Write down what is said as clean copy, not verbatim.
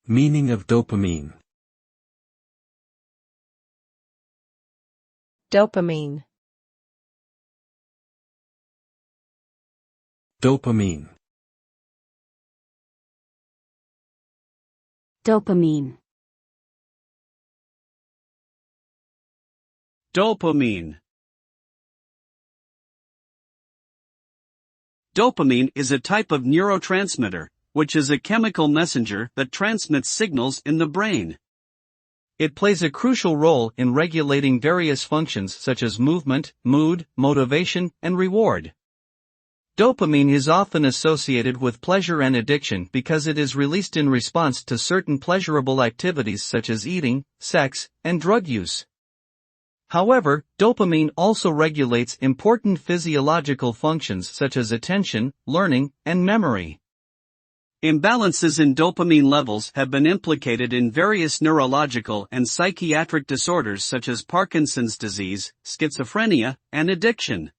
Meaning of dopamine. Dopamine. Dopamine. Dopamine. Dopamine. Dopamine is a type of neurotransmitter, which is a chemical messenger that transmits signals in the brain. It plays a crucial role in regulating various functions such as movement, mood, motivation, and reward. Dopamine is often associated with pleasure and addiction because it is released in response to certain pleasurable activities such as eating, sex, and drug use. However, dopamine also regulates important physiological functions such as attention, learning, and memory. Imbalances in dopamine levels have been implicated in various neurological and psychiatric disorders such as Parkinson's disease, schizophrenia, and addiction.